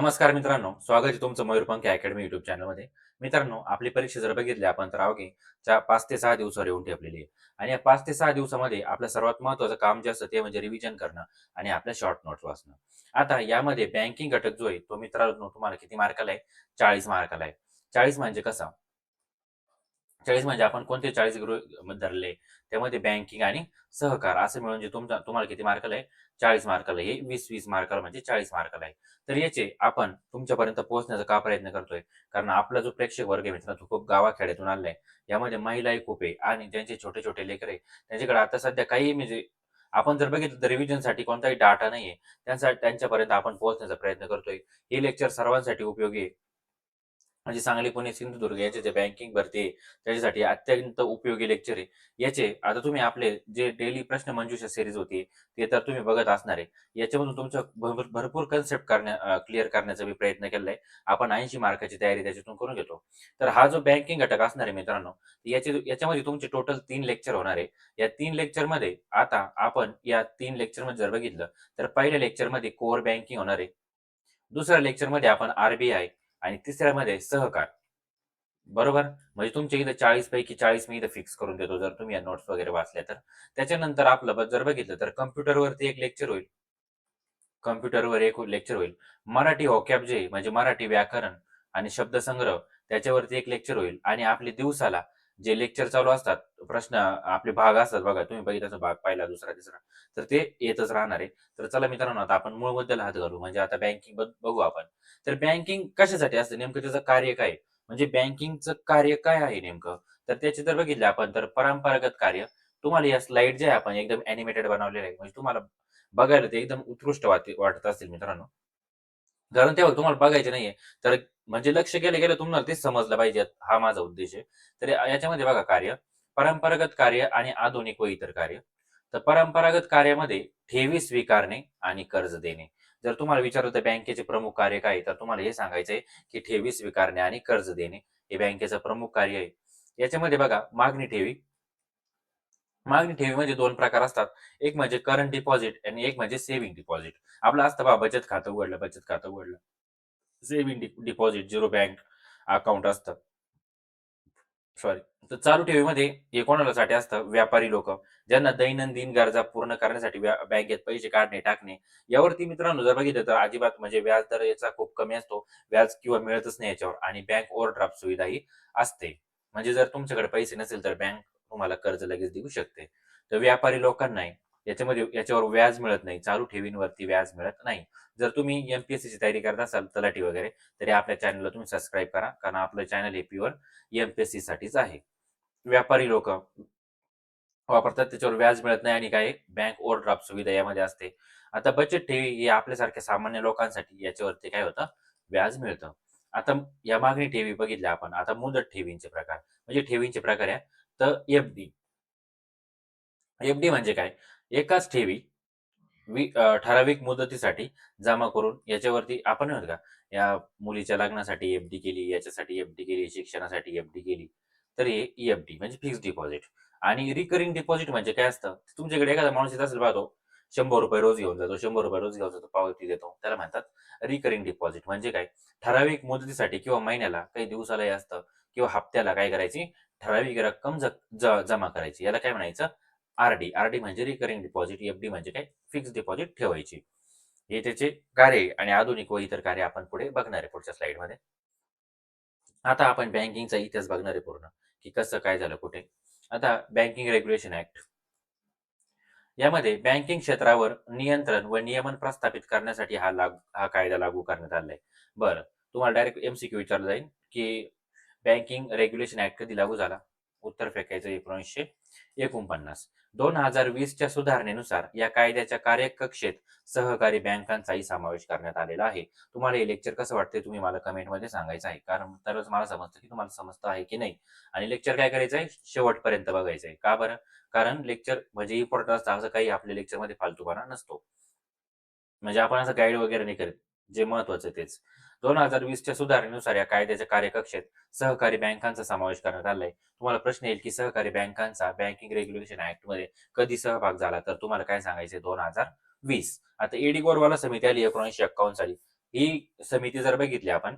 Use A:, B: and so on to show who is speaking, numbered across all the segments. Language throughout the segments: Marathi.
A: नमस्कार मित्रांनो, स्वागत आहे तुमचं मयूरपंख अकॅडमी युट्यूब चॅनलमध्ये. मित्रांनो, आपली परीक्षा जर बघितली आपण तर अवघी 5 ते 6 दिवसावर येऊन ठेपलेली आहे. आणि या 5 ते 6 दिवसामध्ये आपलं सर्वात महत्त्वाचं काम जे असतं ते म्हणजे रिव्हिजन करणं आणि आपल्या शॉर्ट नोट्स वाचणं. आता यामध्ये बँकिंग घटक जो आहे तो मित्रांनो तुम्हाला किती मार्काला आहे? 40 मार्काला आहे. 40 म्हणजे कसा? 40 म्हणजे आपण कोणते 40 गृहीत धरले, त्यामध्ये बँकिंग आणि सहकार असं मिळून जे तुम्हाला किती मार्काला आहे? 40 मार्काला आहे. हे 20-20 मार्काला म्हणजे 40 मार्काला आहे. तर याचे आपण तुमच्यापर्यंत पोहोचण्याचा का प्रयत्न करतोय? कारण आपला जो प्रेक्षक वर्ग आहे मित्रांनो, तो खूप गावाखेड्यातून आलेला आहे. यामध्ये महिलाही खूप आहे आणि ज्यांचे छोटे-छोटे लेकरं आहे, त्यांच्याकडे आता सध्या काही म्हणजे आपण जर बघितलं तर रिव्हिजनसाठी कोणताही डाटा नाहीये. त्यांच्यापर्यंत आपण पोहोचण्याचा प्रयत्न करतोय. हे लेक्चर सर्वांसाठी उपयोगी आहे. म्हणजे सांगली, पुणे, सिंधुदुर्ग याचे जे बँकिंग भरती आहे, त्याच्यासाठी अत्यंत उपयोगी लेक्चर आहे. याचे आता तुम्ही आपले जे डेली प्रश्न मंजुषा सीरीज होती, ते तर तुम्ही बघत असणार आहे. याच्यामधून तुमचं भरपूर कन्सेप्ट क्लिअर करण्याचा मी प्रयत्न केलेला आहे. आपण 80 मार्काची तयारी त्याच्यातून करून घेतो. तर हा जो बँकिंग घटक असणार आहे मित्रांनो, याच्यामध्ये तुमचे टोटल 3 लेक्चर होणार आहे. या 3 लेक्चरमध्ये आता आपण या 3 लेक्चरमध्ये जर बघितलं, तर पहिल्या लेक्चरमध्ये कोर बँकिंग होणार आहे. दुसऱ्या लेक्चरमध्ये आपण आर आणि तिसऱ्यामध्ये सहकार. बरोबर? म्हणजे तुमच्या इथं 40 पैकी 40 मी इथं फिक्स करून देतो, जर तुम्ही या नोट्स वगैरे वाचल्या तर. त्याच्यानंतर आपलं जर बघितलं तर कॉम्प्युटरवरती एक लेक्चर होईल. कॉम्प्युटरवर एक लेक्चर होईल. मराठी व्होकॅब जे म्हणजे मराठी व्याकरण आणि शब्दसंग्रह त्याच्यावरती एक लेक्चर होईल आणि आपले दिवसाला जे लेक्चर चालू असतात, प्रश्न आपले भाग असतात बघा, तुम्ही बघितला असेल भाग पहिला, दुसरा, तिसरा, तर ते येतच राहणार आहे. तर चला मित्रांनो, आता आपण मूळ मुद्द्याला हात घालू. म्हणजे आता बँकिंग बघू आपण. तर बँकिंग कशासाठी असतं? नेमकं त्याचं कार्य काय आहे? म्हणजे बँकिंगचं कार्य काय आहे नेमकं? तर त्याचे जर बघितले आपण तर परंपरागत कार्य. तुम्हाला या स्लाईड जे आहे आपण एकदम एनिमेटेड बनवलेले आहे. म्हणजे तुम्हाला बघायला ते एकदम उत्कृष्ट वाटत असतील मित्रांनो. कारण तेव्हा तुम्हाला बघायचे नाहीये. तर म्हणजे लक्ष गेलं तुम्हाला तेच समजलं पाहिजे, हा माझा उद्देश आहे. तर याच्यामध्ये बघा कार्य, परंपरागत कार्य आणि आधुनिक व इतर कार्य. तर परंपरागत कार्यामध्ये ठेवी स्वीकारणे आणि कर्ज देणे. जर तुम्हाला विचारलं तर बँकेचे प्रमुख कार्य काय आहे? तर तुम्हाला हे सांगायचं आहे, की ठेवी स्वीकारणे आणि कर्ज देणे हे बँकेचं प्रमुख कार्य आहे. याच्यामध्ये बघा मागणी ठेवी. मागणी ठेवीमध्ये 2 प्रकार असतात. एक म्हणजे करंट डिपॉझिट आणि एक म्हणजे सेव्हिंग डिपॉझिट. आपलं असतं पहा, बचत खातं उघडलं, बचत खातं उघडलं. Saving deposit zero bank account असतं. सॉरी. तर चालू ठेवीमध्ये हे कोणासाठी असतं? व्यापारी लोकं, ज्यांना दैनंदिन गरजा पूर्ण करण्यासाठी बँकेत पैसे काढणे, टाकणे. यावरती मित्रांनो जर बघितलं तर अजिबात म्हणजे व्याजदर याचा खूप कमी असतो. व्याज किंवा मिळतच नाही याच्यावर आणि बँक ओव्हरड्राफ्ट सुविधाही असते. म्हणजे जर तुमच्याकडे पैसे नसेल तर बँक तुम्हाला कर्ज लगेच देऊ शकते. तर व्यापारी लोकांना आहे, याच्यावर व्याज मिळत नाही. चालू ठेवींवरती व्याज मिळत नाही. जर तुम्ही एम-पी-एस-सीची तयारी करत असाल, तलाठी वगैरे, तर आपल्या चॅनलला तुम्ही सबस्क्राईब करा. कारण आपलं चॅनल हे प्युअर एम-पी-एस-सीसाठीच आहे. व्यापारी लोकं वापरतात, त्याच्यावर व्याज मिळत नाही आणि काय बँक ओव्हरड्राफ्ट सुविधा यामध्ये असते. आता बचत ठेवी ही आपल्यासारख्या सामान्य लोकांसाठी याच्यावरती काय होतं? व्याज मिळतं. आता या मागणी ठेवी बघितल्या आपण. आता मुदत ठेवींचे प्रकार. म्हणजे ठेवींचे प्रकार आहे. तर एफ-डी. एफ-डी म्हणजे काय? एकाच ठेवी ठराविक मुदतीसाठी जमा करून याच्यावरती आपण नाही का, या मुलीच्या लग्नासाठी एफ-डी केली, याच्यासाठी एफ-डी केली, शिक्षणासाठी एफ-डी केली. तर हे एफ-डी म्हणजे फिक्स्ड डिपॉझिट. आणि रिकरिंग डिपॉझिट म्हणजे काय असतं? तुमच्याकडे एखादा माणूस येत असेल बघा, तो ₹100 रोज घेऊन जातो, ₹100 रोज घेऊन जातो, पावती देतो. त्याला म्हणतात रिकरिंग डिपॉझिट. म्हणजे काय? ठराविक मुदतीसाठी किंवा महिन्याला, काही दिवसाला हे असतं किंवा हप्त्याला काय करायची? ठराविक रक्कम जमा करायची. याला काय म्हणायचं? आर-डी. आर-डी म्हणजे रिकरिंग डिपॉझिट. एफ-डी म्हणजे काय? फिक्स्ड डिपॉझिट ठेवायची. हे त्याचे कार्य आहे आणि आधुनिक व इतर कार्य आपण पुढे बघणार आहे पुढच्या स्लाईडमध्ये. आता आपण बँकिंगचा इतिहास बघणार आहे पूर्ण, की कसं काय झालं, कुठे. आता बँकिंग रेग्युलेशन ॲक्ट. यामध्ये बँकिंग क्षेत्रावर नियंत्रण व नियमन प्रस्थापित करण्यासाठी हा कायदा लागू करण्यात आला आहे. बरं, तुम्हाला डायरेक्ट एम-सी-क्यू विचारलं जाईल, की बँकिंग रेग्युलेशन ॲक्ट कधी लागू झाला? उत्तर फेकायचं 1949. 2020च्या सुधारणेनुसार या कायद्याच्या कार्यकक्षेत सहकारी बँकांचाही समावेश करण्यात आलेला आहे. तुम्हाला हे लेक्चर कसं वाटतंय तुम्ही मला कमेंटमध्ये सांगायचं आहे. कारण तरच मला समजतं, की तुम्हाला समजतं आहे की नाही. आणि लेक्चर काय करायचं आहे? शेवटपर्यंत बघायचं आहे. का बरं? कारण लेक्चर म्हणजे इम्पोर्टंट असतं. असं काही आपल्या लेक्चरमध्ये फालतूपणा नसतो. म्हणजे आपण असं गाईड वगैरे नाही करत. जे महत्त्वाचं आहे तेच. 2020च्या सुधारणेनुसार या कायद्याच्या कार्यकक्षेत सहकारी बँकांचा समावेश करण्यात आलाय. तुम्हाला प्रश्न येईल, की सहकारी बँकांचा बँकिंग रेग्युलेशन ॲक्टमध्ये कधी सहभाग झाला? तर तुम्हाला काय सांगायचंय? 2020. आता ईडी गोरवाला समिती आली 1951 साली. ही समिती जर बघितली आपण,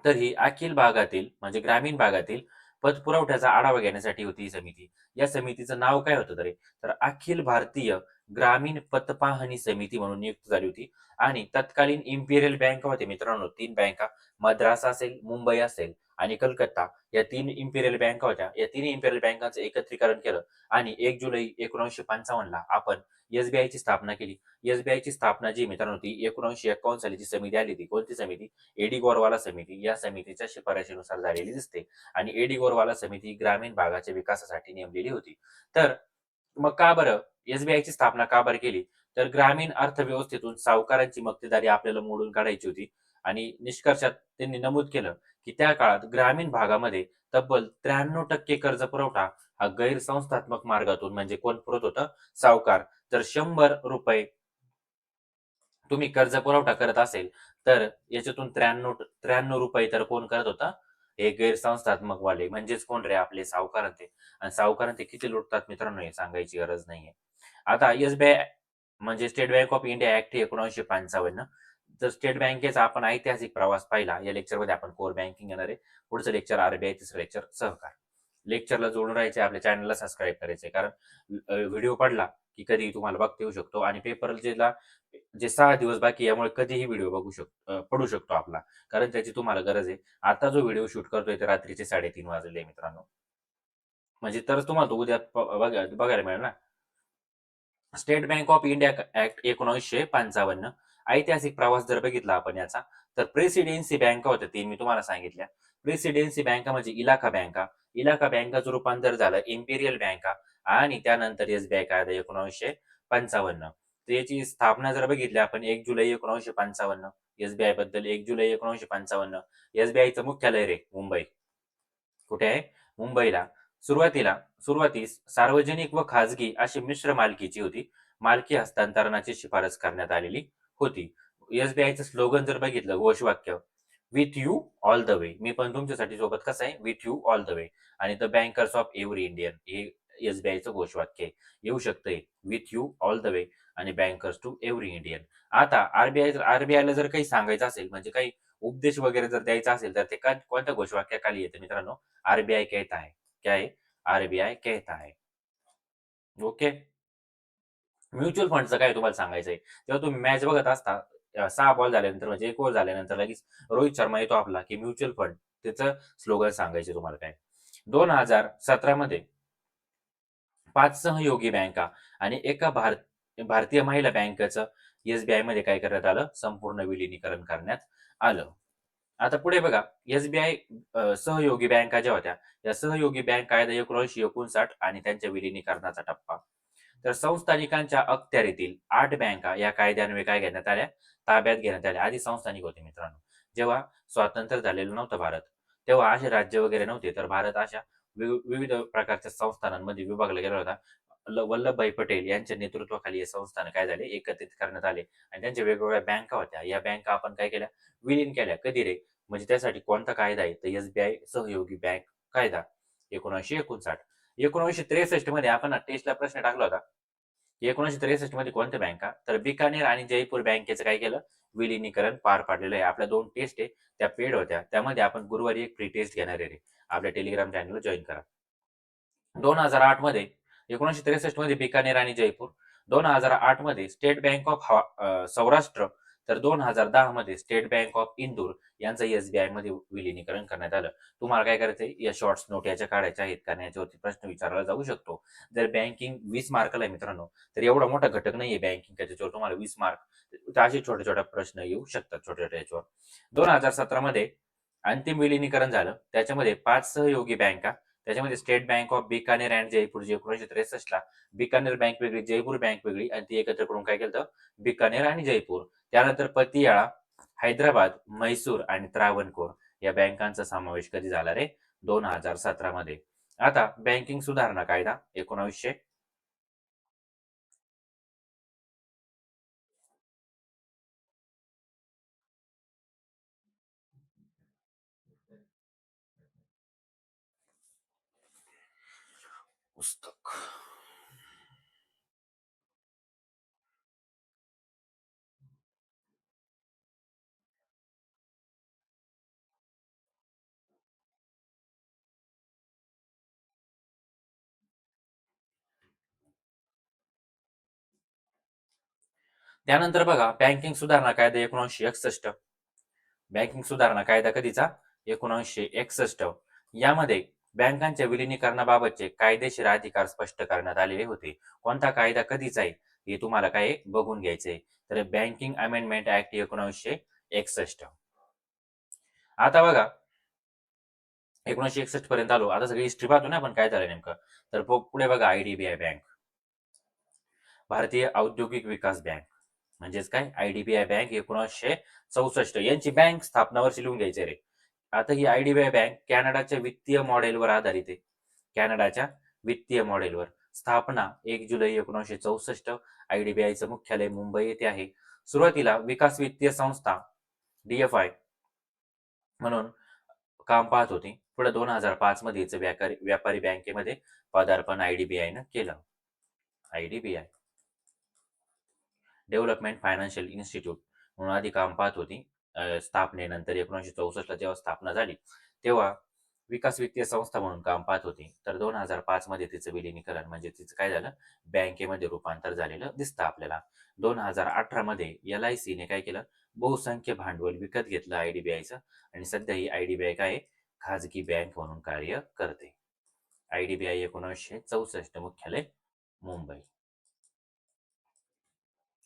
A: तर ही अखिल भागातील म्हणजे ग्रामीण भागातील पतपुरवठ्याचा आढावा घेण्यासाठी होती ही समिती. या समितीचं नाव काय होतं तरी? तर अखिल भारतीय ग्रामीण पतपाहणी समिती म्हणून नियुक्त झाली होती आणि तत्कालीन इम्पिरियल बँका होते मित्रांनो, 3 बँका मद्रास असेल, मुंबई असेल आणि कलकत्ता या 3 इम्पिरियल बँका होत्या. या 3 इम्पिरियल बँकांचं एकत्रीकरण केलं आणि 1 जुलै 1955 ला आपण एस स्थापना केली. एस स्थापना जी मित्रांनो ती 1951 साली समिती आली होती. कोणती समिती? एडी गोरवाला समिती या समितीच्या शिफारशीनुसार झालेली दिसते आणि एडी गोरवाला समिती ग्रामीण भागाच्या विकासासाठी नेमलेली होती. तर मग का बरं एस स्थापना का बरं केली? तर ग्रामीण अर्थव्यवस्थेतून सावकारांची मक्तेदारी आपल्याला मोडून काढायची होती आणि निष्कर्षात त्यांनी नमूद केलं, की त्या काळात ग्रामीण भागामध्ये तब्बल 93% कर्ज पुरवठा हा गैरसंस्थात्मक मार्गातून म्हणजे कोण पुरवत होतं? सावकार. तर ₹100 तुम्ही कर्ज पुरवठा करत असेल, तर याच्यातून ₹93 तर कोण करत होतं? हे गैरसंस्थात्मक वाले म्हणजेच कोण रे? आपले सावकार ते आणि सावकार ते किती लुटतात मित्रांनो हे सांगायची गरज नाहीये. आता एस-बी-आय म्हणजे state bank of India act 1955 तर स्टेट बँकेचा आपण ऐतिहासिक प्रवास पाहिला. या लेक्चरमध्ये आपण कोर बँकिंग घेणार आहे. पुढचं लेक्चर आर-बी-आय, तिसरं लेक्चर सहकार. लेक्चरला जोडून राहायचे, आपल्या चॅनलला सबस्क्राईब करायचंय. कारण व्हिडिओ पडला, की कधीही तुम्हाला बघता येऊ शकतो आणि पेपर जे 6 दिवस बाकी आहे, यामुळे कधीही व्हिडिओ पडू शकतो आपला. कारण त्याची तुम्हाला गरज आहे. आता जो व्हिडिओ शूट करतोय ते रात्रीचे 3:30 वाजलेले आहे मित्रांनो. म्हणजे तरच तुम्हाला तो उद्या बघायला मिळेल ना. State bank of India act 1955 ऐतिहासिक प्रवास जर बघितला आपण याचा, तर प्रेसिडेन्सी बँका होत्या 3 मी तुम्हाला सांगितल्या. प्रेसिडेन्सी बँका म्हणजे इलाका बँका. इलाका बँकाचं रूपांतर झालं इम्पेरियल बँका आणि त्यानंतर एस-बी-आय कायदा 1955. तर याची स्थापना जर बघितली आपण 1 जुलै 1955 एस-बी-आय बद्दल 1 जुलै 1955 एस-बी-आयचं मुख्यालय रे मुंबई. कुठे आहे? मुंबईला. सुरुवातीस सार्वजनिक व खाजगी अशी मिश्र मालकीची होती. मालकी हस्तांतरणाची शिफारस करण्यात आलेली होती. एस-बी-आयचं स्लोगन जर बघितलं घोषवाक्य with you all the way. मी पण तुमच्यासाठी सोबत कसं आहे? With you all the way आणि the bankers of every Indian हे एस-बी-आयचं घोषवाक्य आहे. येऊ शकतंय with you all the way आणि बँकर्स टू एव्हरी इंडियन. आता आर-बी-आयला जर काही सांगायचं असेल म्हणजे काही उपदेश वगैरे जर द्यायचा असेल तर ते कोणत्या घोषवाक्याखाली येतं मित्रांनो? आर-बी-आय कहता है. क्या है? आर-बी-आय कहता है. ओके. म्युच्युअल फंडचं काय तुम्हाला सांगायचंय. जेव्हा तुम्ही मॅच बघत असता 6 बॉल झाल्यानंतर म्हणजे 1 ओव्हर झाल्यानंतर लगेच रोहित शर्मा येतो आपला, की म्युच्युअल फंड त्याचं स्लोगन सांगायचे तुम्हाला काय. 2017 मध्ये 5 सहयोगी बँका आणि एका भारतीय महिला बँकेचं एस-बी-आयमध्ये काय करण्यात आलं? संपूर्ण विलिनीकरण करण्यात आलं. आता पुढे बघा, एस-बी-आय सहयोगी बँका ज्या होत्या, या सहयोगी बँक कायदा 1959 आणि त्यांच्या विलिनीकरणाचा टप्पा. तर संस्थानिकांच्या अखत्यारीतील 8 बँका या कायद्यान्वये काय घेण्यात आल्या? ताब्यात घेण्यात आल्या. आधी संस्थानिक होते मित्रांनो. जेव्हा स्वातंत्र्य झालेलं नव्हतं भारत, तेव्हा असे राज्य वगैरे नव्हते. तर भारत अशा विविध प्रकारच्या संस्थानांमध्ये विभागला गेला होता. वल्लभभाई पटेल यांच्या नेतृत्वाखाली हे संस्थान काय झाले? एकत्रित करण्यात आले आणि त्यांच्या वेगवेगळ्या बँका होत्या. या बँका आपण काय केल्या? विलीन केल्या. कधी रे? म्हणजे त्यासाठी कोणता कायदा आहे? तर एस-बी-आय सहयोगी बँक कायदा 1959. 1963 मध्ये आपण टेस्टला प्रश्न टाकला होता. 1963 मध्ये कोणत्या बँका? तर बिकानेर आणि जयपूर बँकेचं काय केलं? विलिनीकरण पार पाडलेलं आहे. आपल्या 2 टेस्ट आहे, त्या पेड होत्या. त्यामध्ये आपण गुरुवारी एक फ्री टेस्ट घेणार आहे रे. आपल्या टेलिग्राम चॅनलला जॉइन करा. 2008 मध्ये 1963 मध्ये बिकानेर आणि जयपूर, 2008 मध्ये स्टेट बँक ऑफ सौराष्ट्र, तर 2010 मध्ये स्टेट बँक ऑफ इंदूर यांचं एस-बी-आय मध्ये विलिनीकरण करण्यात आलं. तुम्हाला काय करायचंय? या शॉर्ट्स नोट याच्या काढायच्या आहेत कारण याच्यावरती प्रश्न विचारला जाऊ शकतो. जर बँकिंग 20 मार्काला आहे मित्रांनो, तर एवढा मोठा घटक नाहीये बँकिंग का त्याच्यावर तुम्हाला 20 मार्क. तर असे छोटे-छोटे प्रश्न येऊ शकतात छोट्या-छोट्या याच्यावर. 2017 मध्ये अंतिम विलिनीकरण झालं. त्याच्यामध्ये 5 सहयोगी बँका त्याच्यामध्ये state bank of Bikaner and Jaipur जे 1963 ला बिकानेर बँक वेगळी, जयपूर बँक वेगळी आणि ती एकत्र करून काय केलं बिकानेर आणि जयपूर. त्यानंतर पतियाळा, हैदराबाद, म्हैसूर आणि त्रावणकोर या बँकांचा समावेश कधी झाला रे? 2017 मध्ये. आता बँकिंग सुधारणा कायदा 1900 त्यानंतर बघा बँकिंग सुधारणा कायदा 1961. बँकिंग सुधारणा कायदा कधीचा? 1961. यामध्ये बँकांच्या विलिनीकरणाबाबतचे कायदेशीर अधिकार स्पष्ट करण्यात आलेले होते. कोणता कायदा कधीचा आहे हे तुम्हाला काय बघून घ्यायचंय. तर बँकिंग अमेंडमेंट ऍक्ट 1961. आता बघा 1961 पर्यंत आलो. आता सगळी हिस्ट्री पाहतो ना आपण काय झालं नेमकं. तर पुढे बघा आयडीबीआय बँक, भारतीय औद्योगिक विकास बँक म्हणजेच काय आयडीबीआय बँक 1964. यांची बँक स्थापना वर्षी लिहून घ्यायचे रे. आता ही आयडीबीआय बँक कॅनडाच्या वित्तीय मॉडेलवर आधारित आहे. कॅनडाच्या वित्तीय मॉडेलवर. स्थापना 1 जुलै 1964. आयडीबीआयचं मुख्यालय मुंबई येथे आहे. सुरुवातीला विकास वित्तीय संस्था डीएफआय म्हणून काम पाहत होती. पुढे 2005 मध्ये हिचं व्यापारी बँकेमध्ये पदार्पण आयडीबीआयनं केलं. आयडीबीआय डेव्हलपमेंट फायनान्शियल इन्स्टिट्यूट म्हणून आधी काम पाहत होती. स्थापनेनंतर 1964 ला जेव्हा स्थापना झाली तेव्हा विकास वित्तीय संस्था म्हणून काम पाहत होती. तर 2005 मध्ये तिचं विलिनीकरण म्हणजे तिचं काय झालं, बँकेमध्ये रूपांतर झालेलं दिसतं आपल्याला. 2018 मध्ये LIC ने काय केलं, बहुसंख्य भांडवल विकत घेतलं आयडीबीआयचं आणि सध्या ही आयडीबीआय काय आहे, खाजगी बँक म्हणून कार्य करते. आयडीबीआय 1964 मुख्यालय मुंबई.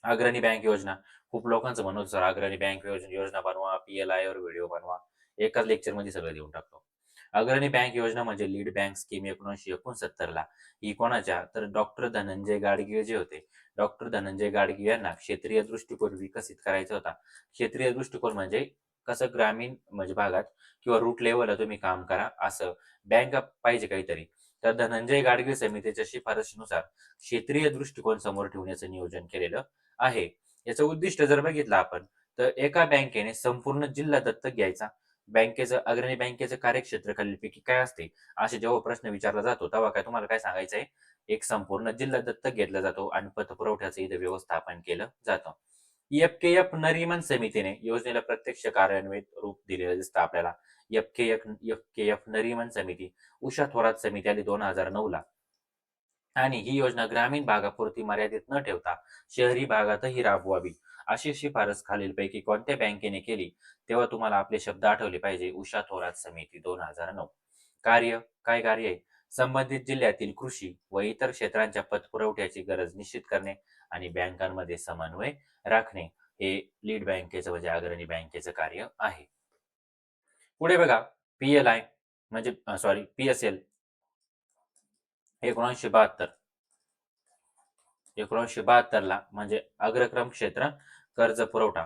A: अग्रणी बँक योजना. खूप लोकांचं म्हणणं होतं, सर अग्रणी बँक योजना बनवा, PLI वर व्हिडिओ बनवा. एकाच लेक्चरमध्ये सगळं देऊन टाकतो. अग्रणी बँक योजना म्हणजे लीड बँक स्कीम 1969 ला. ही कोणाच्या? तर डॉक्टर धनंजय गाडगीळ जे होते. डॉक्टर धनंजय गाडगीळ यांना क्षेत्रीय दृष्टिकोन विकसित करायचा होता. क्षेत्रीय दृष्टिकोन म्हणजे कसं ग्रामीण म्हणजे भागात किंवा रूट लेवलला तुम्ही काम करा असं बँक पाहिजे काहीतरी. तर धनंजय गाडगीळ समितीच्या शिफारशीनुसार क्षेत्रीय दृष्टिकोन समोर ठेवण्याचं नियोजन केलेलं आहे. याचं उद्दिष्ट जर बघितलं आपण तर एका बँकेने संपूर्ण जिल्हा दत्तक घ्यायचा. बँकेचं अग्रणी बँकेचं कार्यक्षेत्र खालीलपैकी काय असते? असे जेव्हा प्रश्न विचारला जातो तेव्हा काय तुम्हाला काय सांगायचं आहे? एक संपूर्ण जिल्हा दत्तक घेतला जातो आणि पतपुरवठ्याचं इथे व्यवस्थापन केलं जातं. एफकेएफ नरीमन समितीने योजनेला प्रत्यक्ष कार्यान्वित रूप दिलेलं दिसतं आपल्याला. एफकेएफ नरीमन समिती, उषा थोरात समिती आली 2009 ला. आणि ही योजना ग्रामीण भागापुरती मर्यादित न ठेवता शहरी भागातही राबवावी अशी शिफारस खालीलपैकी कोणत्या बँकेने केली? तेव्हा तुम्हाला आपले शब्द आठवले पाहिजे. उषा थोरात समिती 2009. कार्य काय कार्य आहे? संबंधित जिल्ह्यातील कृषी व इतर क्षेत्रांच्या पतपुरवठ्याची गरज निश्चित करणे आणि बँकांमध्ये समन्वय राखणे हे लीड बँकेचं म्हणजे अग्रणी बँकेचं कार्य आहे. पुढे बघा PLI म्हणजे सॉरी PSL 1972. 1972 ला म्हणजे अग्रक्रम क्षेत्र कर्ज पुरवठा.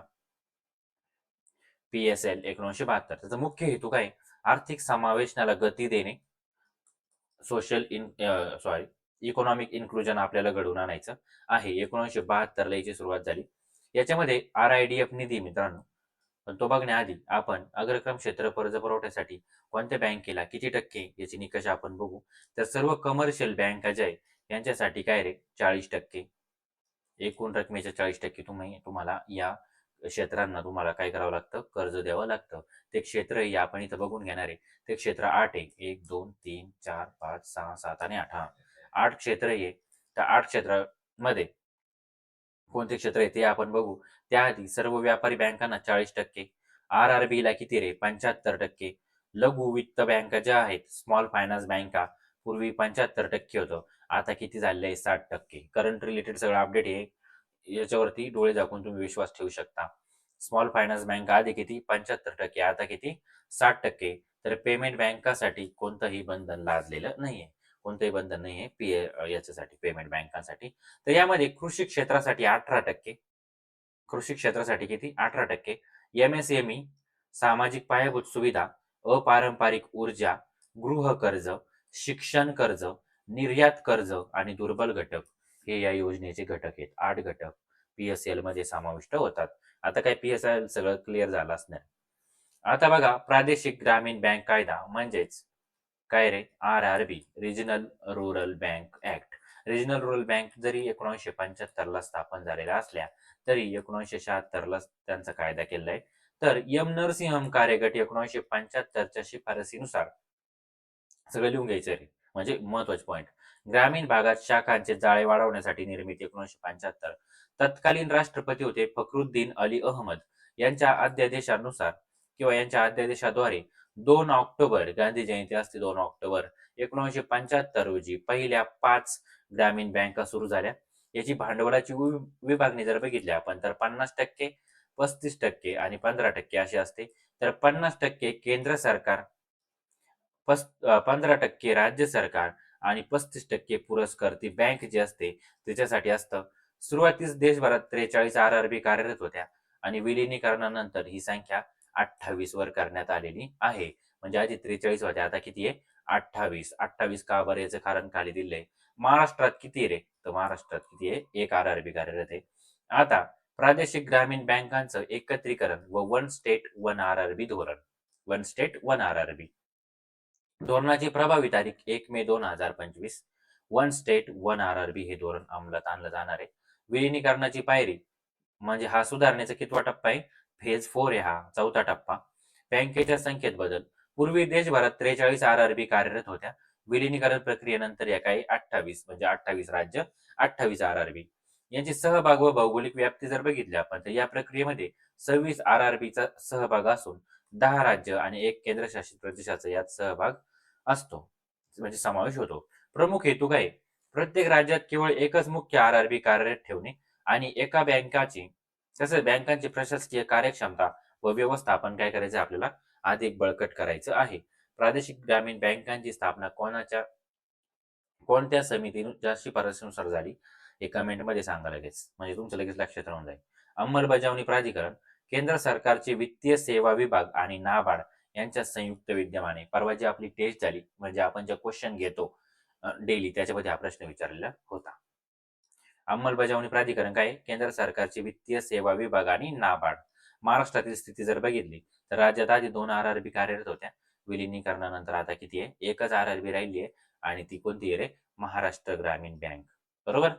A: PSL 1972 त्याचा मुख्य हेतू काय? आर्थिक समावेशनाला गती देणे, सोशल सॉरी इकॉनॉमिक इन्क्लुजन आपल्याला घडवून आणायचं आहे. 1972 ला याची सुरुवात झाली. याच्यामध्ये RIDF निधी मित्रांनो, पण तो बघण्याआधी आपण अग्रक्रम क्षेत्र कर्ज पुरवठ्यासाठी कोणत्या बँकेला किती टक्के याचे निकष आपण बघू. तर सर्व कमर्शियल बँका ज्या आहे यांच्यासाठी काय रे 40%. एकूण रकमेच्या 40% तुम्हाला या क्षेत्रांना तुम्हाला काय करावं लागतं? कर्ज द्यावं लागतं. ते क्षेत्र हे आपण इथं बघून घेणार आहे. ते क्षेत्र 8 आहे. 1, 2, 3, 4, 5, 6, 7 आणि 8. 8 क्षेत्र आहे. त्या 8 क्षेत्रामध्ये कोणते क्षेत्र आहे ते आपण बघू. त्याआधी सर्व व्यापारी बँकांना 40%, RRB ला किती रे 75%, लघु वित्त बँका ज्या आहेत, स्मॉल फायनान्स बँका पूर्वी 75% होतं. आता किती झालेलं आहे 60%. करंट रिलेटेड सगळं अपडेट आहे. याच्यावरती डोळे झाकून तुम्ही विश्वास ठेवू शकता. स्मॉल फायनान्स बँक आधी किती 75%, आता किती 60%. तर पेमेंट बँकासाठी कोणतंही बंधन लादलेलं नाहीये. कोणतंही बंधन नाहीये याच्यासाठी पेमेंट बँकांसाठी. तर यामध्ये कृषी क्षेत्रासाठी 18%, कृषी क्षेत्रासाठी किती 18%, MSME, सामाजिक पायाभूत सुविधा, अपारंपरिक ऊर्जा, गृह कर्ज, शिक्षण कर्ज, निर्यात कर्ज आणि दुर्बल घटक हे या योजनेचे घटक आहेत. 8 घटक PSL मध्ये समाविष्ट होतात. आता काय PSL सगळं क्लिअर झालं असणार. आता बघा प्रादेशिक ग्रामीण बँक कायदा म्हणजेच काय रे RRB regional rural bank act. Regional rural bank जरी 1975 ला स्थापन झालेल्या असल्या तरी 1976 ला त्यांचा कायदा केलाय. तर नरसिंहम कार्यगट 1975 च्या शिफारसीनुसार सगळं लिहून घ्यायचं रे म्हणजे महत्वाचे पॉईंट. ग्रामीण भागात शाखांचे जाळे वाढवण्यासाठी निर्मिती 1975. तत्कालीन राष्ट्रपती होते फखरुद्दीन अली अहमद यांच्या अध्यादेशानुसार किंवा यांच्या अध्यादेशाद्वारे 2 ऑक्टोबर गांधी जयंती असते 2 ऑक्टोबर 1975 रोजी पहिल्या 5 ग्रामीण बँका सुरू झाल्या. याची भांडवलाची विभागणी जर बघितली आपण तर 50%, 35% आणि 15% अशी असते. तर 50% केंद्र सरकार, 15% राज्य सरकार आणि 35% पुरस्कर्ती बँक जी असते त्याच्यासाठी असतं. सुरुवातीस देशभरात 43 आर-आर-बी कार्यरत होत्या आणि विलिनीकरणानंतर ही संख्या 28 वर करण्यात आलेली आहे. म्हणजे आधी 43 होत्या, आता किती आहे? 28. 28 का बरं? याचं कारण खाली दिलंय. महाराष्ट्रात किती आहे रे? तर महाराष्ट्रात किती आहे? 1 आर-आर-बी कार्यरत आहे. आता प्रादेशिक ग्रामीण बँकांचं एकत्रीकरण व वन स्टेट वन आर-आर-बी धोरण. वन स्टेट वन आर-आर-बी धोरणाची प्रभावी तारीख 1 मे 2025. वन स्टेट वन आर-आर-बी हे धोरण अंमलात आणलं जाणार आहे. विलिनीकरणाची पायरी म्हणजे हा सुधारणेचा कितवा टप्पा आहे? फेज 4 आहे हा, चौथा टप्पा. बँकेच्या संख्येत बदल. पूर्वी देशभरात 43 आर-आर-बी कार्यरत होत्या. विलिनीकरण प्रक्रियेनंतर या काही 28 म्हणजे 28 राज्य, 28 आर-आर-बी. यांची सहभाग व भौगोलिक व्याप्ती जर बघितली आपण तर या प्रक्रियेमध्ये 26 आर-आर-बीचा सहभाग असून 10 राज्य आणि 1 केंद्रशासित प्रदेशाचा यात सहभाग असतो, म्हणजे समावेश होतो. प्रमुख हेतू काय? प्रत्येक राज्यात केवळ एकच मुख्य आर-आर-बी कार्यरत ठेवणे आणि एका बँकाची तसेच बँकांची प्रशासकीय कार्यक्षमता व व्यवस्थापन काय करायचं आहे आपल्याला? अधिक बळकट करायचं आहे. प्रादेशिक ग्रामीण बँकांची स्थापना कोणत्या समितीच्या शिफारसीनुसार झाली? हे कमेंटमध्ये सांगा लगेच. म्हणजे तुमचं लगेच लक्षात राहून जाईल. अंमलबजावणी प्राधिकरण, केंद्र सरकारचे वित्तीय सेवा विभाग आणि नाबार्ड यांच्या संयुक्त विद्यमाने. परवा जी आपली टेस्ट झाली म्हणजे आपण जे क्वेश्चन घेतो डेली त्याच्यामध्ये हा प्रश्न विचारलेला होता. अंमलबजावणी प्राधिकरण काय? केंद्र सरकारचे वित्तीय सेवा विभाग आणि नाबार्ड. महाराष्ट्रातील स्थिती जर बघितली तर राज्यात आधी 2 आर-आर-बी कार्यरत होत्या. विलिनीकरणानंतर आता किती आहे? एकच आर-आर-बी राहिली आहे आणि ती कोणती आहे रे? महाराष्ट्र ग्रामीण बँक. बरोबर?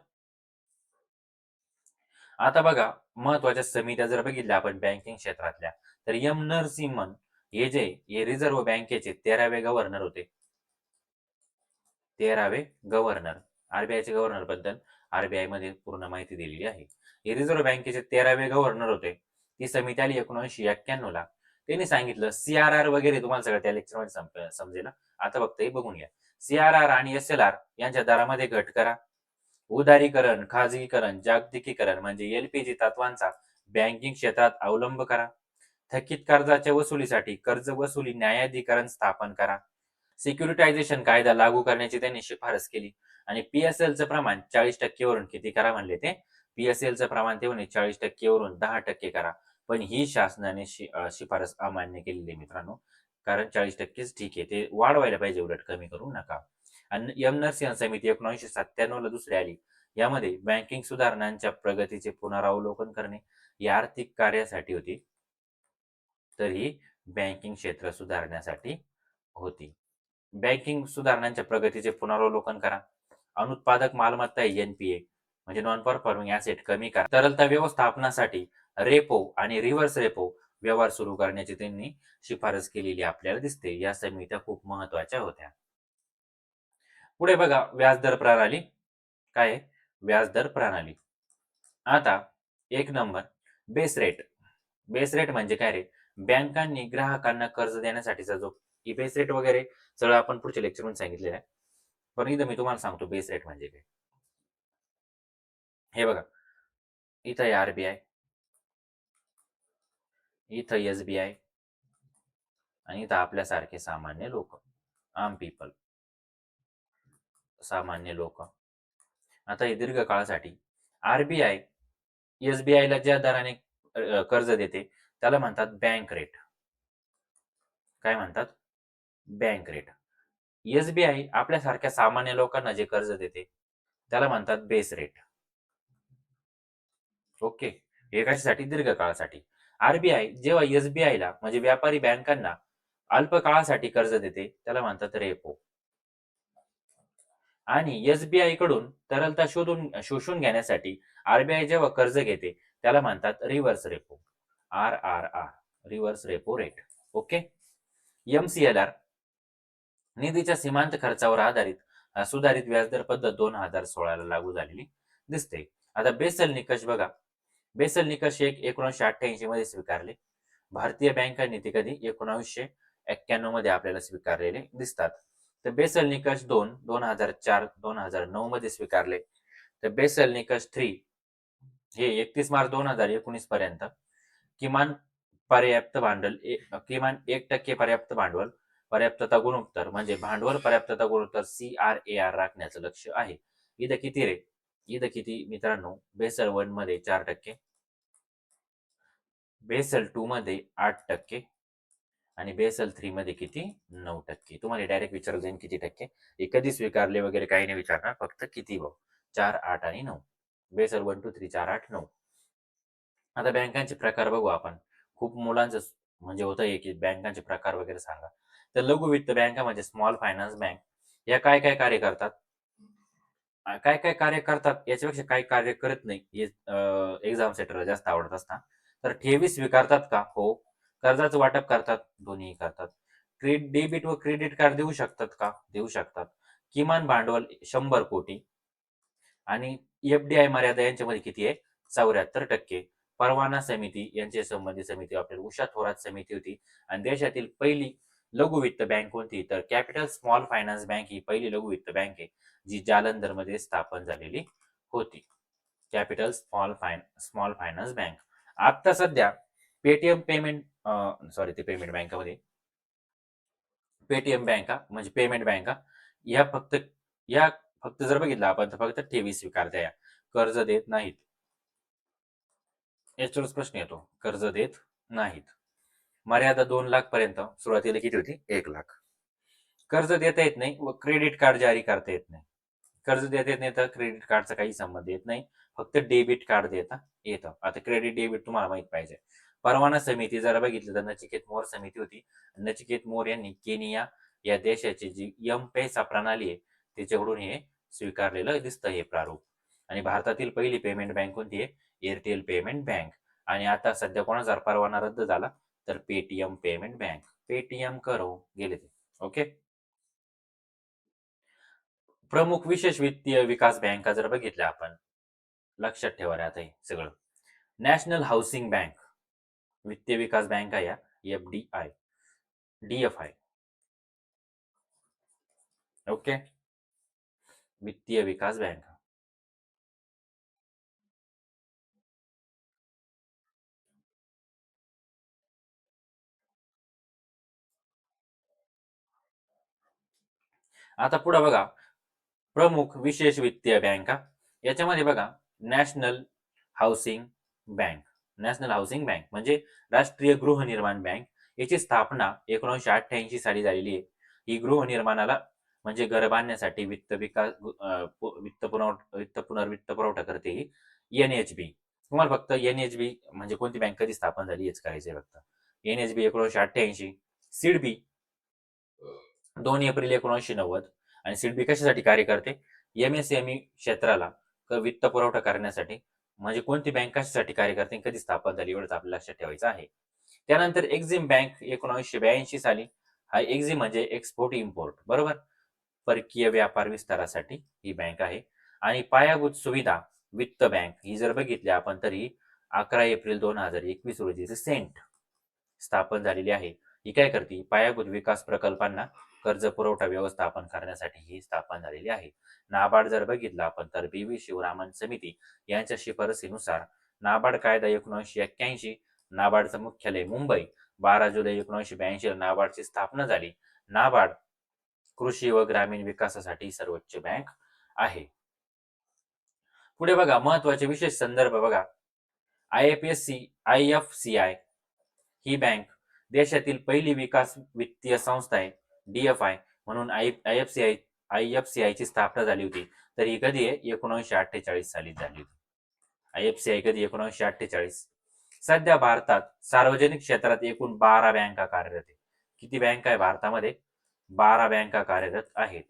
A: आता बघा, महत्त्वाच्या समित्या जर बघितल्या आपण बँकिंग क्षेत्रातल्या, तर एम. नरसिंहन हे रिझर्व्ह बँकेचे 13वे गव्हर्नर होते. 13वे गव्हर्नर. आर-बी-आयचे गव्हर्नर बद्दल आर-बी-आयमध्ये पूर्ण माहिती दिलेली आहे. हे रिझर्व्ह बँकेचे 13वे गव्हर्नर होते. ती समिती आली 1991 ला. त्यांनी सांगितलं सी-आर-आर वगैरे तुम्हाला सगळं त्या लेक्चरमध्ये समजेल. आता फक्त हे बघून घ्या. सी-आर-आर आणि एस-एल-आर यांच्या दरामध्ये घट करा. उदारीकरण, खाजगीकरण, जागतिकीकरण म्हणजे एल-पी-जी तत्वांचा बँकिंग क्षेत्रात अवलंब करा. थकीत कर्जाच्या वसुलीसाठी कर्ज वसुली न्यायाधिकरण स्थापन करा. सिक्युरिटायझेशन कायदा लागू करण्याची त्यांनी शिफारस केली आणि पी-एस-एलचं प्रमाण 40% वरून किती करा म्हणले ते? पी-एस-एलचं प्रमाण ते म्हणे 40% वरून 10% करा. पण ही शासनाने शिफारस अमान्य केलेली आहे मित्रांनो. कारण 40%च ठीक आहे. ते वाढवायला पाहिजे, उलट कमी करू नका. आणि एम. नरसिंहन समिती 1997 ला दुसरी आली. यामध्ये बँकिंग सुधारणांच्या प्रगतीचे पुनरावलोकन करणे ही आर्थिक कार्यासाठी होती. तर ही बँकिंग क्षेत्र सुधारण्यासाठी होती. बँकिंग सुधारणांच्या प्रगतीचे पुनरावलोकन करा. अनुत्पादक मालमत्ता एन-पी-ए म्हणजे नॉन परफॉर्मिंग ॲसेट कमी करा. तरलता व्यवस्थापनासाठी रेपो आणि रिव्हर्स रेपो व्यवहार सुरू करण्याची त्यांनी शिफारस केलेली आपल्याला दिसते. या समित्या खूप महत्त्वाच्या होत्या. पुढे बघा व्याजदर प्रणाली. काय आहे? व्याजदर प्रणाली. आता 1 number base rate. Base rate म्हणजे काय रे? बँकांनी ग्राहकांना कर्ज देण्यासाठीचा जो बेस रेट वगैरे सगळं आपण पुढच्या लेक्चरमध्ये सांगितलेलं आहे. पण इथं मी तुम्हाला सांगतो बेस रेट म्हणजे काय. हे बघा, इथं आहे आर-बी-आय, इथं एस-बी-आय आणि इथं आपल्यासारखे सामान्य लोक, आम पीपल, सामान्य लोक. आता हे दीर्घ काळासाठी आर-बी-आय एस-बी-आयला ज्या दराने कर्ज देते त्याला म्हणतात बँक रेट. काय म्हणतात? Bank rate. एस-बी-आय आपल्यासारख्या सामान्य लोकांना जे कर्ज देते त्याला म्हणतात बेस रेट. ओके. हे कशासाठी? दीर्घ काळासाठी. आर-बी-आय जेव्हा एस-बी-आयला म्हणजे व्यापारी बँकांना अल्प काळासाठी कर्ज देते त्याला म्हणतात रेपो. आणि एस-बी-आय कडून तरलता शोषून घेण्यासाठी आर-बी-आय जेव्हा कर्ज घेते त्याला म्हणतात reverse repo. R-R-R. Reverse repo rate. Okay. M-C-L-R निधीच्या सीमांत खर्चावर आधारित सुधारित व्याजदर पद्धत 2016 ला लागू झालेली दिसते. आता बेसल निकष बघा. बेसल निकष एक 1988 मध्ये स्वीकारले. भारतीय बँकांनी ते कधी 1991 मध्ये आपल्याला स्वीकारलेले दिसतात. तर बेसल निकष 2 2004 2009 मध्ये स्वीकारले. तर बेसल निकष 3 हे 31 मार्च 2019 पर्यंत किमान पर्याप्त भांडवल किमान 1% पर्याप्त भांडवल पर्याप्तता गुणोत्तर म्हणजे भांडवल पर्याप्तता गुणोत्तर CRAR राखण्याचं लक्ष्य आहे. इथं किती रे? इथं किती मित्रांनो? बेसल 1 मध्ये 4%, बेसल 2 मध्ये 8% आणि बेसल 3 मध्ये किती? 9%. तुम्हाला डायरेक्ट विचारलं जाईल किती टक्के? हे कधी स्वीकारले वगैरे काही नाही विचारणार. फक्त किती भाऊ? 4, 8 आणि 9. बेसल 1, 2, 3, 4, 8, 9. आता बँकांचे प्रकार बघू आपण. खूप मुलांचं म्हणजे होतं आहे, की बँकांचे प्रकार वगैरे सांगा. तर लघु वित्त बँका म्हणजे स्मॉल फायनान्स बँक या काय-काय कार्य करतात? काय-काय कार्य करतात याच्यापेक्षा काही कार्य करत नाही. हे एक्झाम सेटरला जास्त आवडत असतात. तर ठेवी स्वीकारतात का? हो. कर्जाचं वाटप करतात? दोन्हीही करतात. डेबिट व क्रेडिट कार्ड देऊ शकतात का? देऊ शकतात. किमान भांडवल 100 कोटी आणि एफ-डी-आय मर्यादा यांच्यामध्ये किती आहे? 74%. परवाना समिती यांची संबंधित समिती आपल्याला उषा थोरात समिती होती आणि देशातील पहिली लघु वित्त बँक कोणती? तर कॅपिटल स्मॉल फायनान्स बँक ही पहिली लघु वित्त बँक आहे, जी जालंधरमध्ये स्थापन झालेली होती. Capital small finance bank. आता सध्या पेटीएम पेमेंट ते पेमेंट बँकामध्ये पेटीएम बँका म्हणजे पेमेंट बँका या फक्त या फक्त जर बघितलं आपण तर फक्त ठेवी स्वीकारत्या या. कर्ज देत नाहीत. याच्यावरच प्रश्न येतो. कर्ज देत नाहीत. मर्यादा 2 लाख पर्यंत सुरुवातीला किती होती? 1 लाख. कर्ज देता येत नाही व क्रेडिट कार्ड जारी करता येत नाही. कर्ज देता येत नाही तर क्रेडिट कार्डचा काही संबंध येत नाही. फक्त डेबिट कार्ड देता येतं. आता क्रेडिट डेबिट तुम्हाला माहित पाहिजे. परवाना समिती जर बघितलं तर नचिकेत मोर समिती होती. नचिकेत मोर यांनी केनिया या देशाची जी एम-पेसा प्रणाली आहे त्याच्याकडून हे स्वीकारलेलं दिसतं हे प्रारूप. आणि भारतातील पहिली पेमेंट बँक कोणती आहे? Airtel payment bank. आणि आता सध्या कोणाचा परवाना रद्द झाला? तर पेटीएम पेमेंट बँक. पेटीएम करो गेले ते. ओके. प्रमुख विशेष वित्तीय विकास बँका जर बघितल्या आपण, लक्षात ठेवा रे आता हे सगळं. नॅशनल हाऊसिंग बँक, वित्तीय विकास बँका या एफ-डी-आय, डी-एफ-आय. ओके. वित्तीय विकास बँका. आता पुढे बघा, प्रमुख विशेष वित्तीय बँका. याच्यामध्ये बघा, national housing bank. National housing bank म्हणजे राष्ट्रीय गृहनिर्माण बँक. याची स्थापना 1988 साली झालेली आहे. ही गृहनिर्माणाला म्हणजे घर बांधण्यासाठी वित्त पुरवठा करते ही एन-एच-बी. तुम्हाला फक्त एन-एच-बी म्हणजे कोणती बँक कधी स्थापन झाली हेच करायचंय फक्त. एन-एच-बी 1988, सिडबी 2 एप्रिल 1990 आणि सिडबी कशासाठी कार्य करते? एम-एस-एम-ई क्षेत्राला वित्त पुरवठा करण्यासाठी. म्हणजे कोणती बँक कशासाठी कार्य करते आणि कधी स्थापन झाली एवढंच आपल्याला लक्षात ठेवायचं आहे. त्यानंतर एक्झिम बँक 1982 साली. हा एक्झिम म्हणजे एक्सपोर्ट इम्पोर्ट बरोबर. परकीय व्यापार विस्तारासाठी ही बँक आहे. आणि पायाभूत सुविधा वित्त बँक ही जर बघितली आपण तर ही 11 एप्रिल 2021 रोजी सेंट स्थापन झालेली आहे. ही काय करते? पायाभूत विकास प्रकल्पांना कर्ज पुरवठा व्यवस्थापन करण्यासाठी ही स्थापन झालेली आहे. नाबार्ड जर बघितलं आपण तर बी-व्ही शिवरामन समिती यांच्या शिफारसीनुसार नाबार्ड कायदा 1981, नाबार्डचं मुख्यालय मुंबई, 12 जुलै 1982 ला नाबार्डची स्थापना झाली. नाबार्ड कृषी व ग्रामीण विकासासाठी सर्वोच्च बँक आहे. पुढे बघा, महत्वाचे विशेष संदर्भ बघा. IFCI ही बँक देशातील पहिली विकास वित्तीय संस्था आहे. डी-एफ-आय म्हणून IFCI ची स्थापना झाली होती. तर ही कधी आहे? 1948 साली झाली होती. IFCI कधी? 1948. सध्या भारतात सार्वजनिक क्षेत्रात एकूण 12 बँका कार्यरत आहेत. किती बँका आहे भारतामध्ये? 12 बँका कार्यरत आहेत.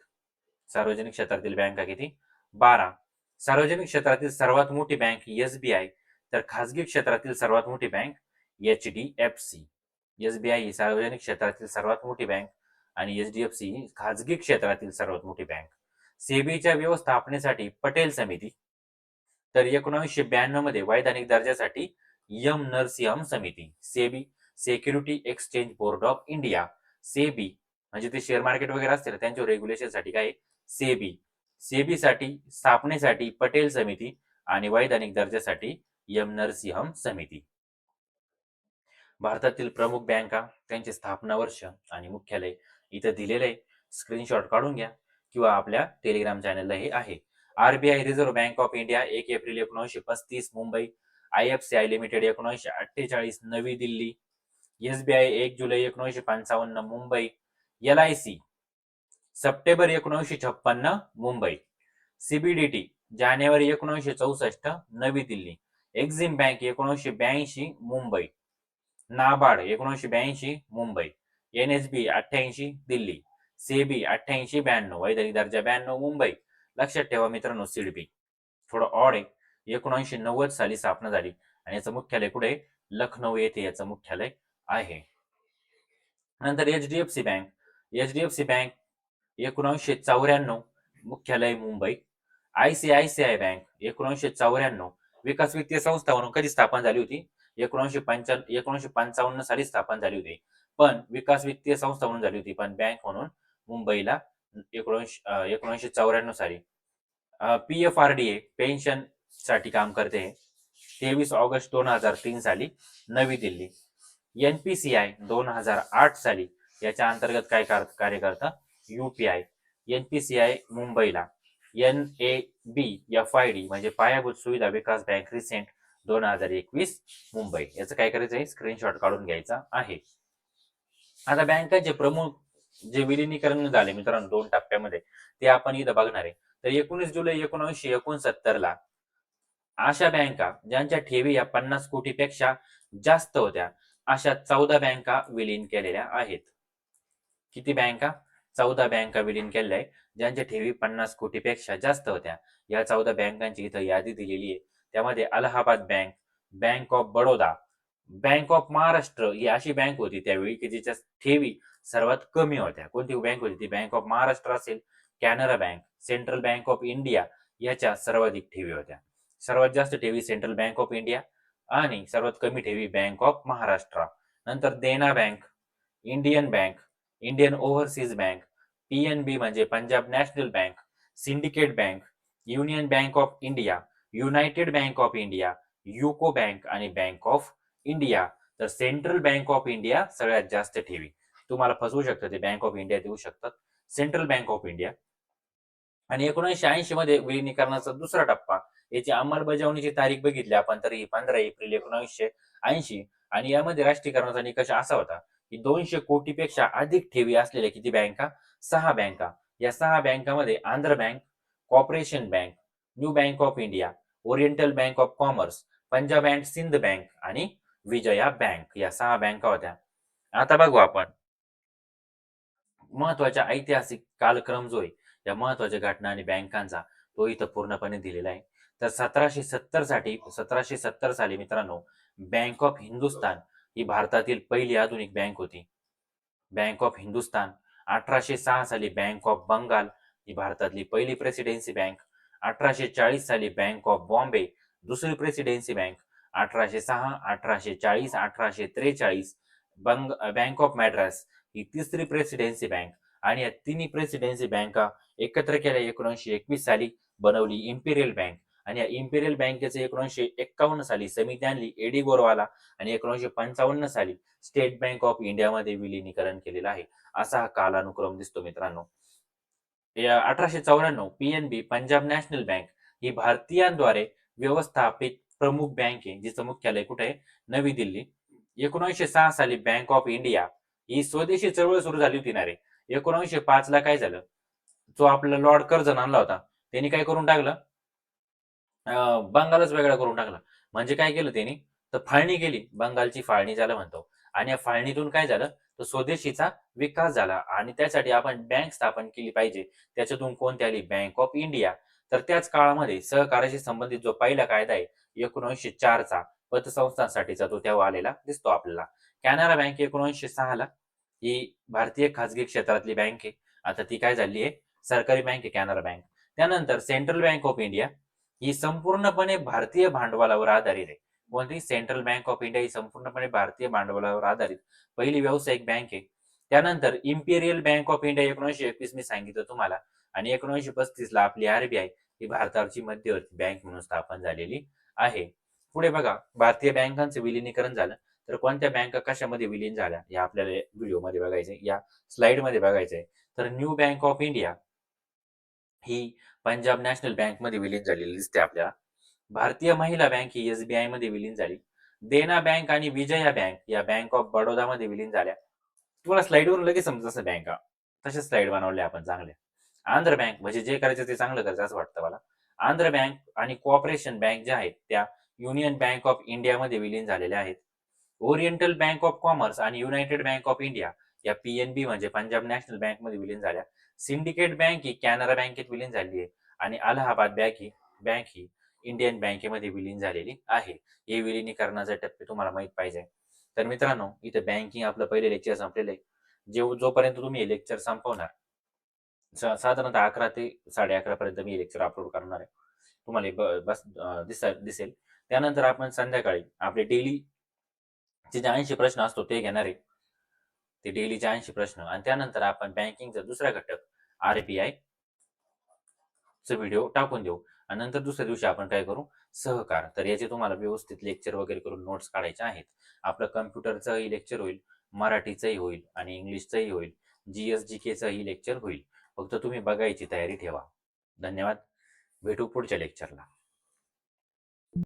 A: सार्वजनिक क्षेत्रातील बँका किती? 12. सार्वजनिक क्षेत्रातील सर्वात मोठी बँक SBI, तर खाजगी क्षेत्रातील सर्वात मोठी बँक HDFC. SBI ही सार्वजनिक क्षेत्रातील सर्वात मोठी बँक आणि HDFC ही खाजगी क्षेत्रातील सर्वात मोठी बँक. सेबीच्या व्यवस्थापनेसाठी पटेल समिती. तर 1992 मध्ये वैधानिक दर्जासाठी एम नरसिंहम समिती. SEBI, security exchange board of India. SEBI म्हणजे ते शेअर मार्केट वगैरे असते ना, त्यांच्या रेग्युलेशनसाठी काय आहे? सेबी. सेबीसाठी स्थापनेसाठी पटेल समिती आणि वैधानिक दर्जासाठी एम नरसिंहम समिती. भारतातील प्रमुख बँका, त्यांचे स्थापना वर्ष आणि मुख्यालय इथं दिलेलं आहे. स्क्रीनशॉट काढून घ्या किंवा आपल्या टेलिग्राम चॅनलला हे आहे. RBI Reserve Bank of India 1 April 1935 Mumbai. IFCI limited 1948 Navi Delhi. SBI 1 जुलै 1955 Mumbai. LIC September 1956 Mumbai. CBDT जानेवारी 1964 Navi Delhi. Exim bank 1982 Mumbai. NABARD 1982 Mumbai. NSB 88 Delhi. SEBI 88-92 वैधानिक दर्जा 92 मुंबई. लक्षात ठेवा मित्रांनो, सिडबी थोडं ऑड आहे. 1990 साली स्थापना झाली आणि याचं मुख्यालय कुठे? लखनौ येथे याचं मुख्यालय आहे. नंतर एचडीएफसी बँक. एचडीएफसी बँक 1994 मुख्यालय मुंबई. आयसीआयसीआय बँक 1994 विकास वित्तीय संस्था म्हणून कधी स्थापन झाली होती? 1955 साली स्थापन झाली होती. पण विकास वित्तीय संस्था म्हणून झाली होती, पण बँक म्हणून मुंबईला 1994 साली. पीएफआरडीए पेन्शन साठी काम करते. 23 ऑगस्ट 2003 साली नवी दिल्ली. एनपीसीआय 2008 साली याच्या अंतर्गत काय कार्य करतं? यूपीआय. एनपीसीआय मुंबईला. NABFID म्हणजे पायाभूत सुविधा विकास बँक रिसेंट 2021 मुंबई. याचं काय करायचं आहे? स्क्रीनशॉट काढून घ्यायचा आहे. आता बँकांचे प्रमुख जे विलिनीकरण झाले मित्रांनो 2 टप्प्यामध्ये, ते आपण इथं बघणार आहे. तर 19 जुलै 1969 ला अशा बँका ज्यांच्या ठेवी या 50 कोटीपेक्षा जास्त होत्या, अशा 14 बँका विलीन केलेल्या आहेत. किती बँका? 14 बँका विलीन केलेल्या आहे, ज्यांच्या ठेवी 50 कोटीपेक्षा जास्त होत्या. या 14 बँकांची इथं यादी दिलेली आहे. त्यामध्ये Allahabad bank, bank of Baroda, bank of Maharashtra ही अशी बँक होती त्यावेळी की जिच्या ठेवी सर्वात कमी होत्या. कोणती बँक होती ती? बँक ऑफ महाराष्ट्र असेल, Canara bank, central bank of India याच्या सर्वाधिक ठेवी होत्या. सर्वात जास्त ठेवी सेंट्रल बँक ऑफ इंडिया आणि सर्वात कमी ठेवी बँक ऑफ महाराष्ट्र. नंतर Dena bank, Indian bank, Indian overseas bank, PNB म्हणजे Punjab national bank, syndicate bank, union bank of India, united bank of India, UCO bank आणि बँक ऑफ इंडिया. तर सेंट्रल बँक ऑफ इंडिया सगळ्यात जास्त ठेवी. तुम्हाला फसवू शकतं, ते बँक ऑफ इंडिया देऊ शकतात. Central bank of India. आणि 1980 मध्ये विलिनीकरणाचा दुसरा टप्पा, याची अंमलबजावणीची तारीख बघितली आपण तर ही 15 एप्रिल 1980. आणि यामध्ये राष्ट्रीयकरणाचा निकष असा होता की 200 कोटीपेक्षा अधिक ठेवी असलेल्या किती बँका? 6 बँका. या 6 बँकामध्ये Andhra bank, corporation bank, new bank of India, oriental bank of commerce, Punjab and Sind bank आणि विजया बँक या 6 बँका होत्या. आता बघू आपण महत्वाच्या ऐतिहासिक कालक्रम जो आहे, या महत्वाच्या घटना आणि बँकांचा, तो इथं पूर्णपणे दिलेला आहे. तर 1770 साली मित्रांनो, बँक ऑफ हिंदुस्तान ही भारतातील पहिली आधुनिक बँक होती. Bank of Hindustan. 1806 साली बँक ऑफ बंगाल ही भारतातली पहिली प्रेसिडेन्सी बँक. 1840 साली बँक ऑफ बॉम्बे दुसरी presidency bank. 1806, 1840, 1843 bank of Madras ही तिसरी प्रेसिडेन्सी बँक. आणि या तिन्ही प्रेसिडेन्सी बँका एकत्र केल्या 1921 साली बनवली इम्पिरियल बँक. आणि या इम्पिरियल बँकेचे 1951 साली समिती आणली एडी गोरवाला आणि 1955 साली स्टेट बँक ऑफ इंडियामध्ये विलिनीकरण केलेलं आहे. असा हा कालानुक्रम दिसतो मित्रांनो. 1894 पीएनबी पंजाब नॅशनल बँक ही भारतीयांद्वारे व्यवस्थापित प्रमुख बँक आहे, जिचं मुख्यालय कुठे आहे? नवी दिल्ली. 1906 साली बँक ऑफ इंडिया ही स्वदेशी चळवळ सुरू झाली होती ना रे. 1905 ला काय झालं? जो आपला लॉर्ड कर्झन आणला होता, त्यांनी काय करून टाकलं? बंगालच वेगळा करून टाकला. म्हणजे काय केलं त्यांनी? तर फाळणी केली. बंगालची फाळणी ज्याला म्हणतो. आणि या फाळणीतून काय झालं? तर स्वदेशीचा विकास झाला आणि त्यासाठी आपण बँक स्थापन केली पाहिजे. त्याच्यातून कोणती आली? Bank of India. तर त्याच काळामध्ये सहकार्याशी संबंधित जो पहिला कायदा आहे 1904 चा पतसंस्थांसाठीचा, तो तेव्हा आलेला दिसतो आपल्याला. कॅनरा बँक 1906 ला ही भारतीय खाजगी क्षेत्रातली बँक आहे. आता ती काय झाली आहे? सरकारी बँक आहे कॅनरा बँक. त्यानंतर सेंट्रल बँक ऑफ इंडिया ही संपूर्णपणे भारतीय भांडवलावर आधारित आहे. कोणती? सेंट्रल बँक ऑफ इंडिया ही संपूर्णपणे भारतीय भांडवलावर आधारित पहिली व्यावसायिक बँक आहे. त्यानंतर इम्पेरियल बँक ऑफ इंडिया 1921 मी सांगितलं तुम्हाला, आणि 1935 ला आपली आरबीआय ही भारताची मध्यवर्ती बँक म्हणून स्थापन झालेली आहे. पुढे बघा, भारतीय बँकांचं विलिनीकरण झालं तर कोणत्या बँका कशामध्ये विलीन झाल्या या आपल्याला व्हिडिओमध्ये बघायचंय, या स्लाइडमध्ये बघायचंय. तर new bank of India he Punjab national बँकमध्ये विलीन झालेली दिसते आपल्याला. भारतीय महिला बँक ही एसबीआय मध्ये विलीन झाली. देना बँक आणि विजया बँक या बँक ऑफ बडोदा मध्ये विलीन झाल्या. तुम्हाला स्लाइडवरून लगेच समजत असं बँका तशाच स्लाइड बनवल्या आपण चांगल्या. आंध्र बँक म्हणजे जे करायचं ते चांगलं करायचं असं वाटतं मला. आंध्र बँक आणि कोऑपरेशन बँक ज्या आहेत त्या युनियन बँक ऑफ इंडियामध्ये विलीन झालेल्या आहेत. ओरिएंटल बँक ऑफ कॉमर्स आणि युनायटेड बँक ऑफ इंडिया या पीएनबी म्हणजे पंजाब नॅशनल बँकमध्ये विलीन झाल्या. सिंडिकेट बँक ही कॅनरा बँकेत विलीन झाली आहे आणि अलाहाबाद बँक ही इंडियन बँकेमध्ये विलीन झालेली आहे. हे विलिनीकरणाचे टप्पे तुम्हाला माहित पाहिजे. तर मित्रांनो, इथे बँकिंग आपलं पहिले लेक्चर संपलेलं आहे. जोपर्यंत तुम्ही हे लेक्चर संपवणार, साधारणतः 11 ते 11:30 पर्यंत मी लेक्चर अपलोड करणार आहे. तुम्हाला दिसेल. त्यानंतर आपण संध्याकाळी आपले डेली जे 80 प्रश्न असतो ते घेणार आहे. ते डेलीचे 80 प्रश्न, आणि त्यानंतर आपण बँकिंगचा दुसरा घटक आरबीआय चा व्हिडिओ टाकून देऊ, आणि नंतर दुसऱ्या दिवशी आपण काय करू, सहकार. तर याचे तुम्हाला व्यवस्थित लेक्चर वगैरे करून नोट्स काढायचे आहेत. आपलं कम्प्युटरचंही लेक्चर होईल, मराठीचंही होईल आणि इंग्लिशचंही होईल, जीएस जीकेचंही लेक्चर होईल. फक्त तुम्ही बघायची तयारी ठेवा. धन्यवाद. भेटू पुढच्या लेक्चरला.